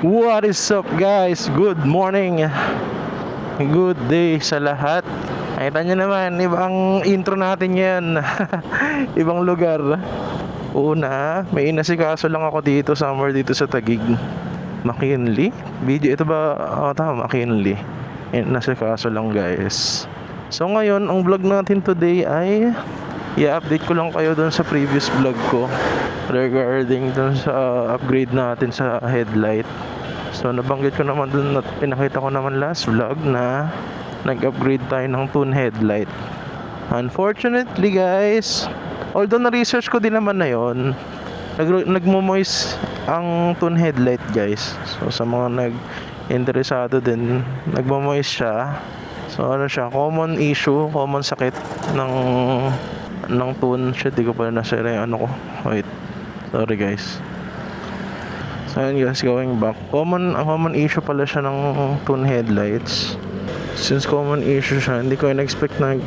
What is up guys? Good morning. Good day sa lahat. Nakita nyo naman, ibang intro natin yan. Ibang lugar. Una, may inasikaso lang ako dito, somewhere dito sa Taguig. McKinley? Video, ito ba? Tama, McKinley. Inasikaso lang guys. So ngayon, ang vlog natin today ay i-update ko lang kayo dun sa previous vlog ko regarding dun sa upgrade natin sa headlight. So nabanggit ko naman dun at pinakita ko naman last vlog na nag-upgrade tayo ng tune headlight. Unfortunately guys, although na-research ko din naman na yun, nagmo-moist ang tune headlight guys. So sa mga nag-interesado din, nagmo-moist siya. So ano siya, common issue, common sakit ng tune. Shit, di ko pala nasira yung ano ko. Wait, sorry guys. So ayun guys, going back, common issue pala siya ng tune headlights. Since common issue siya, hindi ko in-expect na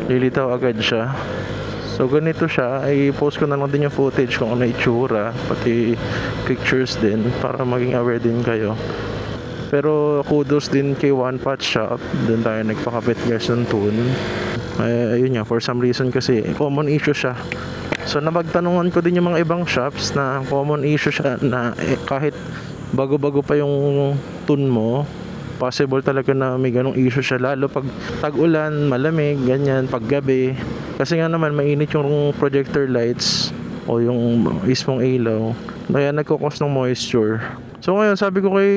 lilitaw agad siya. So ganito siya, i-post ko na lang din yung footage kung ano itsura, pati pictures din para maging aware din kayo. Pero kudos din kay One Patch Shop, doon tayo nagpakabit guys ng tune. Ayun nga, for some reason kasi common issue siya. So napagtanungan ko din yung mga ibang shops na common issue siya na kahit bago-bago pa yung tune mo, possible talaga na may ganong issue siya, lalo pag tag-ulan, malamig, ganyan, pag gabi. Kasi nga naman mainit yung projector lights o yung mismong ilaw, kaya nagkukos ng moisture. So ngayon sabi ko kay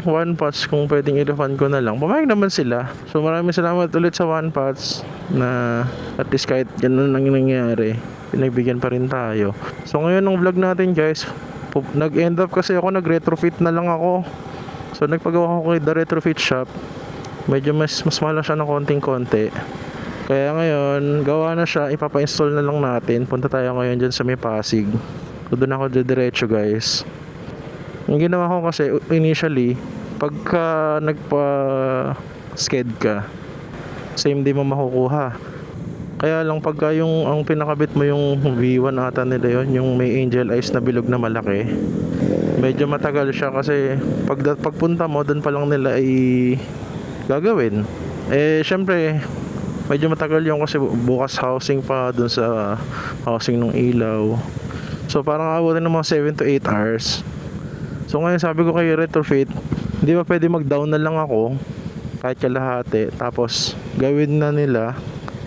One Patch kung pwedeng i-refund ko na lang. Pumayag naman sila. So maraming salamat ulit sa One Patch na at least kahit ganun ang nangyari, pinagbigyan pa rin tayo. So ngayon ng vlog natin guys, nag-end up kasi ako nag-retrofit na lang ako. So nagpagawa ko kay The Retrofit Shop. Medyo mas mahal siya ng konting-konti. Kaya ngayon, gawa na siya, ipapa-install na lang natin. Punta tayo ngayon dyan sa may Pasig. So doon ako diretso guys. Yung ginawa ko kasi initially, pagka nagpa-sked ka, same day mo makukuha. Kaya lang pagka ang pinakabit mo yung V1 ata nila yun, yung may angel eyes na bilog na malaki, medyo matagal siya kasi pagpunta mo doon pa lang nila ay gagawin. Syempre medyo matagal yung kasi bukas housing pa doon sa housing ng ilaw. So parang abutin ng mga 7 to 8 hours. So ngayon sabi ko kay Retrofit, hindi ba pwede mag-down na lang ako kahit kalahati, tapos gawin na nila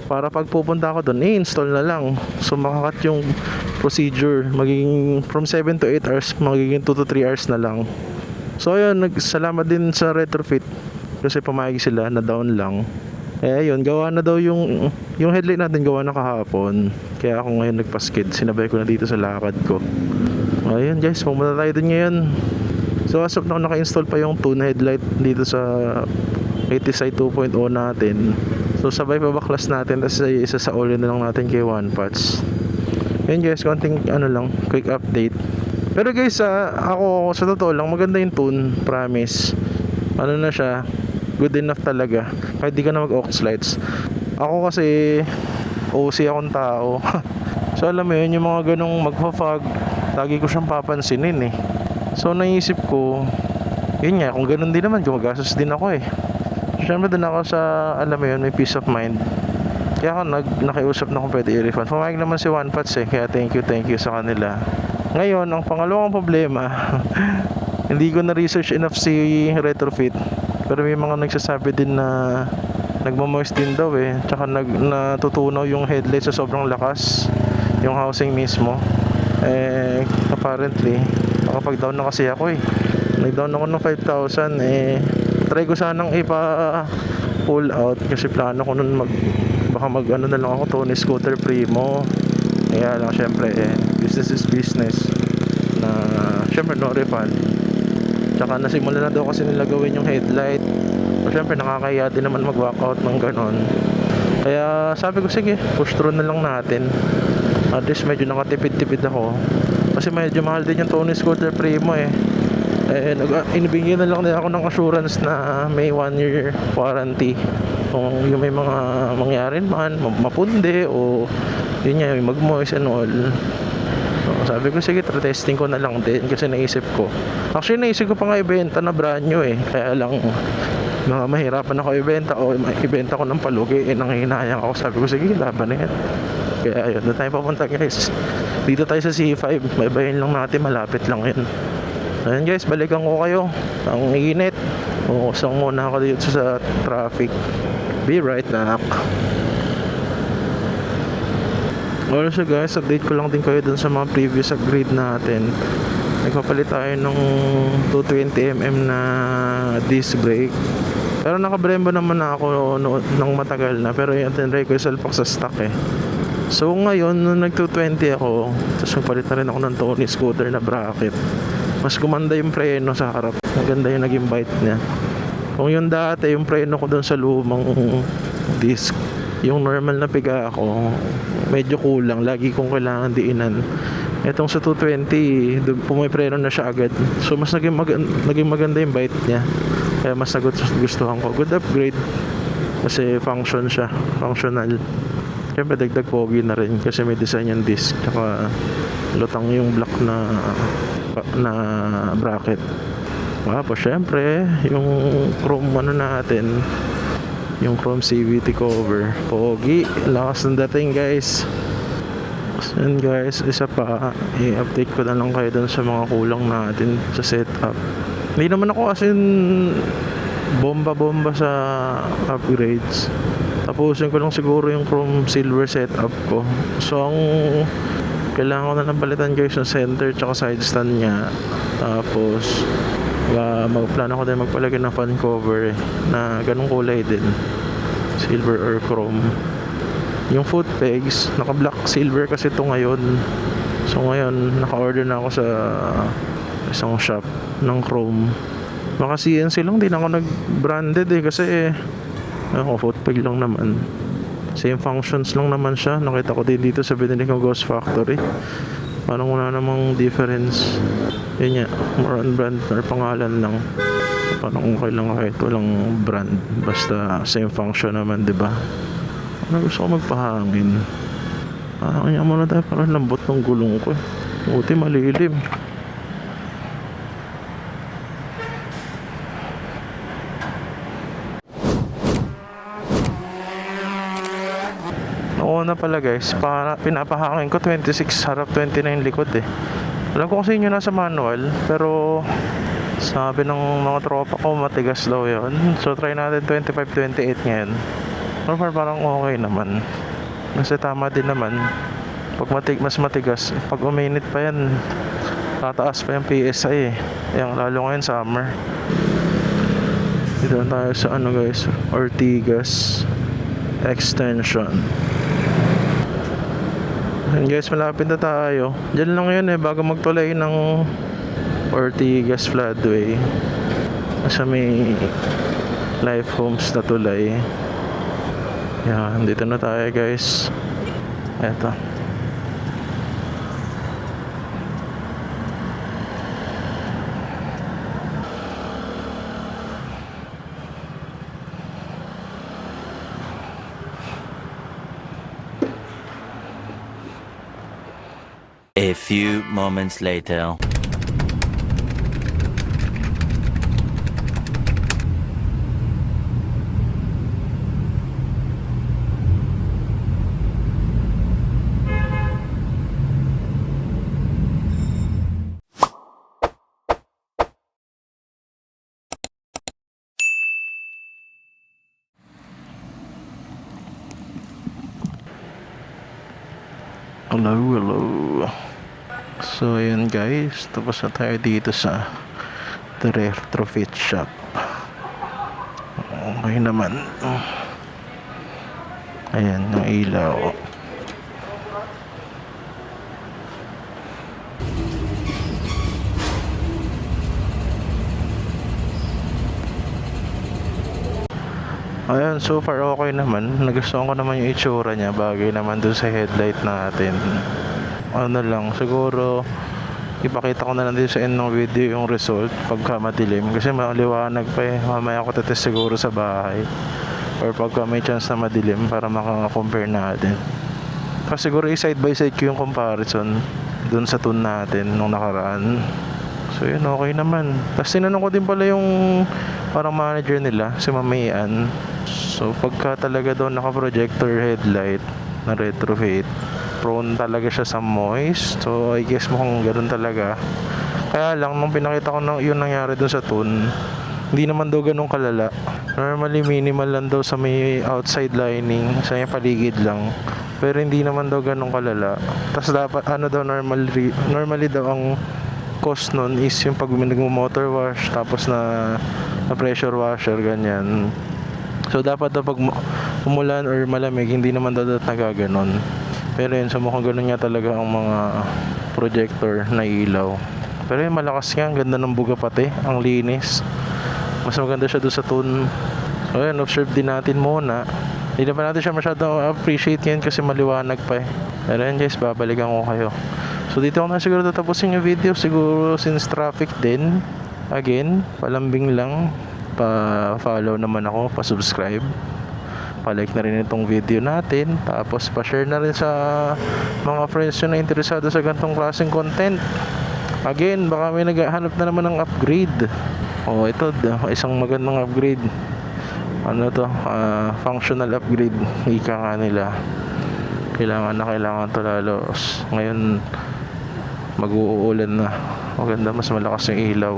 para pag pupunta ako doon, i-install na lang. So makakat yung procedure, magiging from 7 to 8 hours, magiging 2 to 3 hours na lang. So ayun, salamat din sa Retrofit kasi pumayag sila na down lang. Ayun, gawa na daw yung headlight natin, gawa na kahapon. Kaya ako ngayon nagpa-skid, sinabay ko na dito sa lakad ko. Ayun guys, pumunta tayo dun ngayon. So as of now, naka-install pa yung tune headlight dito sa ATSI 2.0 natin. So sabay pa baklas natin, tapos isa sa all na lang natin kay One Patch. Ayun guys, konting quick update. Pero guys, ako sa totoo lang, maganda yung tune, promise. Ano na siya, good enough talaga, kahit di ka na mag-aux lights. Ako kasi OC akong tao. So alam mo yun, yung mga ganong magpa-fog, lagi ko siyang papansinin eh. So naisip ko, yun nga, kung ganun din naman, gumagastos din ako eh. Siyempre doon ako sa, alam mo yun, may peace of mind. Kaya ako nakiusap na kung pwede i-refund. Pumayag naman si One Patch eh, kaya thank you sa kanila. Ngayon, ang pangalawang problema, hindi ko na-research enough si Retrofit, pero may mga nagsasabi din na nagmamoist din daw eh, tsaka natutunaw yung headlight sa sobrang lakas, yung housing mismo. Apparently nakapag-down na kasi ako eh. Nag-down ako ng 5,000 try ko sanang pull out kasi plano ko nun baka na lang ako, Tony Scooter Primo. Kaya lang syempre business is business, na syempre no refund. Tsaka nasimula na daw kasi nila gawin yung headlight. So syempre nakakahiya din naman mag-walkout ng ganon. Kaya sabi ko sige, push through na lang natin. At least medyo nakatipid-tipid ako. Kasi medyo mahal din yung Tony Scooter Primo eh. Inibigyan na lang din ako ng assurance na may 1 year warranty. Kung yung may mga mangyari man, mapundi o yun nga, yung mag-moist and all. So, sabi ko sige, testing ko na lang din kasi naisip ko. Actually naisip ko pa nga ibenta na brand new eh. Kaya lang mahirapan ako ibenta o ibenta ko ng palugi eh, nanghihinayang ako. Sabi ko sige, laban na yan. Kaya ayun, doon tayo papunta guys. Dito tayo sa C5, baybayin lang natin, malapit lang yun. Ayun guys, balikan ko kayo. Ang init. Usang muna ako dito sa traffic. Be right back. Also guys, update ko lang din kayo dun sa mga previous upgrade natin. Nagpapalit tayo ng 220mm na disc brake. Pero nakabrembo naman na ako nang matagal na. Pero yung tinry ko yung salpak sa stock eh. So ngayon, nung nag-220 ako, tapos nagpalit na rin ako ng Tony scooter na bracket. Mas gumanda yung preno sa harap. Maganda yung naging bite niya. Kung yung dati, yung preno ko dun sa lumang disc, yung normal na piga ako, medyo kulang. Lagi kong kailangan diinan. Etong sa 220, pumipreno na siya agad. So mas naging maganda yung bite niya. Kaya mas nagustuhan ko. Good upgrade. Kasi function siya. Functional. Siyempre dagdag pogi na rin kasi may design yung disc. Tsaka lutang yung block na bracket. Tapos syempre yung chrome natin, yung chrome CVT cover, pogi, lakas ng dating guys. And guys, isa pa, i-update ko na lang kayo dun sa mga kulang natin sa setup. Hindi naman ako as in bomba sa upgrades. Tapusin ko lang siguro yung chrome silver setup ko. So ang kailangan ko na lang palitan guys yung center tsaka side stand niya. Tapos magplano ko din magpalagay ng fan cover na ganung kulay din, silver or chrome. Yung foot pegs naka black silver kasi ito ngayon. So ngayon naka-order na ako sa isang shop ng chrome. Maka CNC lang din ako nag-branded eh kasi ako foot peg lang naman, same functions lang naman siya. Nakita ko din dito sa binili kong Ghost Factory, parang wala namang difference. Yun nga, more on brand or pangalan lang. Parang okay lang kahit walang brand, basta same function naman, diba? Ano, gusto ko magpahangin. Kaya muna tayo, parang lambot ng gulong ko eh. Buti malilim. Na pala guys, para pinapahangin ko 26 harap, 29 likod eh. Alam ko kasi inyo nasa manual, pero sabi ng mga tropa ko matigas daw yun. So try natin 25-28 ngayon. Pero parang okay naman kasi tama din naman. Pag mas matigas, pag uminit pa yan, tataas pa yung PSI eh. Yung lalo ngayon summer. Dito tayo sa ano guys, Ortigas Extension. And guys, malapit na tayo. Diyan lang yun eh, bago magtulay ng Ortigas Floodway. Sa may Life Homes na tulay. Yan, dito na tayo guys. Eto. A few moments later. Hello. So ayun guys, tapos na tayo dito sa The Retrofit Shop. Okay naman. Ayan, yung ilaw. Ayan, so far okay naman. Nagustuhan ko naman yung itsura niya. Bagay naman dun sa headlight natin. Ano lang, siguro ipakita ko na lang din sa end ng video yung result pagka madilim. Kasi maliwanag pa eh. Mamaya ko tetest siguro sa bahay. Or pagka may chance na madilim para makakompare natin. Kasi siguro i-side by side ko yung comparison dun sa tune natin nung nakaraan. So yun, okay naman. Tapos tinanong ko din pala yung parang manager nila, si Mamayan. So pagka talaga daw naka-projector headlight na retrofit, prone talaga siya sa moist. So I guess mukhang ganoon talaga. Kaya lang nung pinakita ko yun nangyari dun sa tune, hindi naman daw ganun kalala. Normally minimal lang daw sa may outside lining, sa may paligid lang. Pero hindi naman daw ganun kalala. Tapos dapat ano daw normally daw ang cost nun is yung pag nagmo-motor wash tapos na pressure washer ganyan. So dapat daw pag umulan or malamig hindi naman daw nagaganon. Pero yun, so mukhang ganun nga talaga ang mga projector na ilaw. Pero yun, malakas nga, ang ganda ng buga pati, ang linis. Mas maganda siya doon sa tune. So yun, observe din natin muna. Hindi na pa natin siya masyadong appreciate yan kasi maliwanag pa eh. Pero yun guys, babalikan ko kayo. So dito ko na siguro tatapusin yung video. Siguro since traffic din. Again, palambing lang. Pa-follow naman ako, pa-subscribe. Pa-like na rin itong video natin. Tapos pa-share na rin sa mga friends nyo na interesado sa ganitong klaseng content. Again, baka may naghahanap na naman ng upgrade. Oh, ito, isang magandang upgrade. Ano to? Functional upgrade. Ika nga nila. Kailangan to lalo. Ngayon, mag-uulan na. Maganda, mas malakas yung ilaw.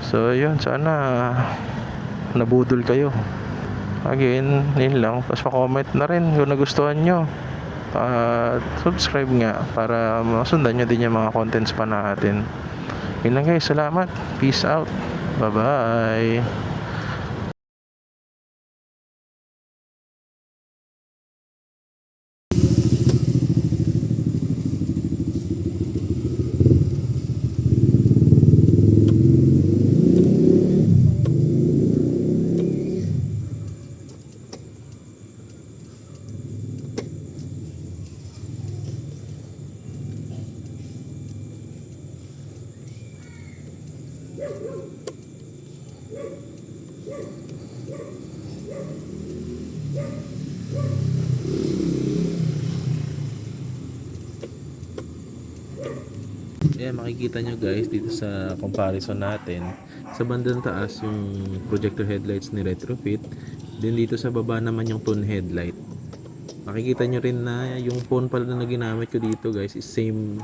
So, yun. Sana nabudol kayo. Again, yun lang. Tapos pa-comment na rin kung nagustuhan nyo. Subscribe nga para masundan nyo din yung mga contents pa natin. Yun lang guys. Salamat. Peace out. Bye-bye. Ayan, makikita nyo guys dito sa comparison natin. Sa bandang taas yung projector headlights ni retrofit. Then dito sa baba naman yung tone headlight. Makikita nyo rin na yung phone pala na ginamit ko dito guys is same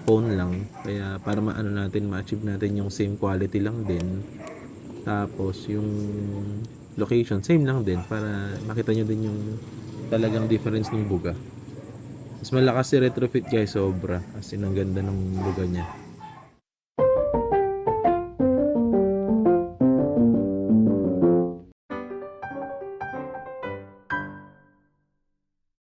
phone lang. Kaya para maano natin, ma-achieve natin yung same quality lang din. Tapos yung location same lang din para makita nyo din yung talagang difference ng buga. Mas malakas si retrofit guys, sobra. As in, ang ganda ng buga niya.